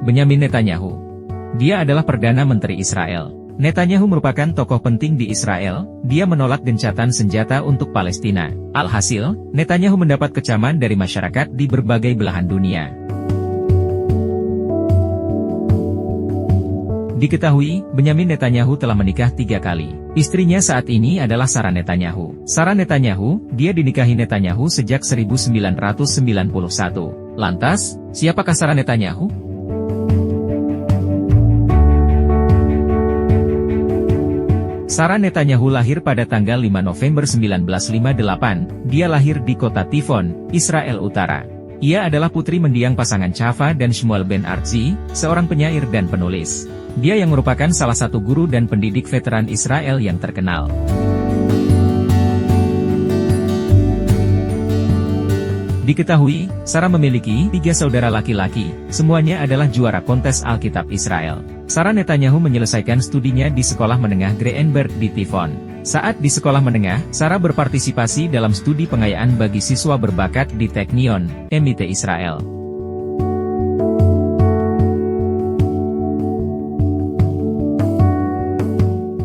Benyamin Netanyahu. Dia adalah Perdana Menteri Israel. Netanyahu merupakan tokoh penting di Israel, dia menolak gencatan senjata untuk Palestina. Alhasil, Netanyahu mendapat kecaman dari masyarakat di berbagai belahan dunia. Diketahui, Benyamin Netanyahu telah menikah 3 kali. Istrinya saat ini adalah Sarah Netanyahu. Sarah Netanyahu, dia dinikahi Netanyahu sejak 1991. Lantas, siapakah Sarah Netanyahu? Sarah Netanyahu lahir pada tanggal 5 November 1958. Dia lahir di kota Tifon, Israel Utara. Ia adalah putri mendiang pasangan Chava dan Shmuel Ben Artzi, seorang penyair dan penulis. Dia yang merupakan salah satu guru dan pendidik veteran Israel yang terkenal. Diketahui, Sarah memiliki 3 saudara laki-laki, semuanya adalah juara kontes Alkitab Israel. Sarah Netanyahu menyelesaikan studinya di sekolah menengah Greenberg di Tifon. Saat di sekolah menengah, Sarah berpartisipasi dalam studi pengayaan bagi siswa berbakat di Teknion, MIT Israel.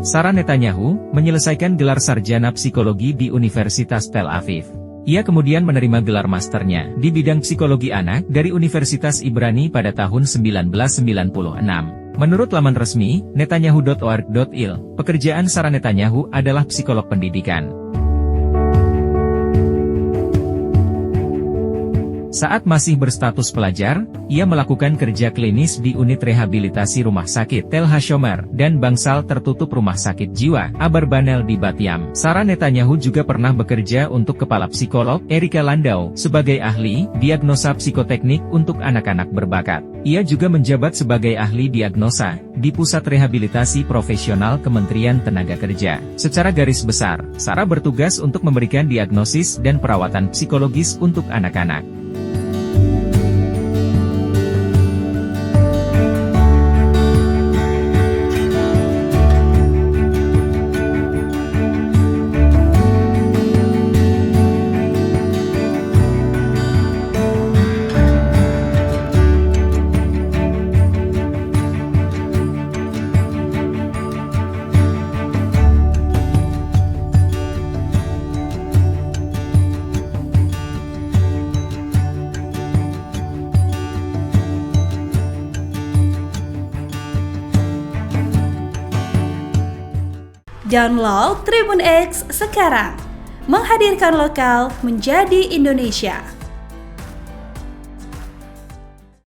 Sarah Netanyahu menyelesaikan gelar sarjana psikologi di Universitas Tel Aviv. Ia kemudian menerima gelar masternya di bidang psikologi anak dari Universitas Ibrani pada tahun 1996. Menurut laman resmi, netanyahu.org.il, pekerjaan Sarah Netanyahu adalah psikolog pendidikan. Saat masih berstatus pelajar, ia melakukan kerja klinis di unit rehabilitasi rumah sakit Tel HaShomer dan bangsal tertutup rumah sakit jiwa Abarbanel di Bat Yam. Sarah Netanyahu juga pernah bekerja untuk kepala psikolog Erika Landau sebagai ahli diagnosa psikoteknik untuk anak-anak berbakat. Ia juga menjabat sebagai ahli diagnosa di Pusat Rehabilitasi Profesional Kementerian Tenaga Kerja. Secara garis besar, Sarah bertugas untuk memberikan diagnosis dan perawatan psikologis untuk anak-anak. Download Tribun X sekarang, menghadirkan lokal menjadi Indonesia.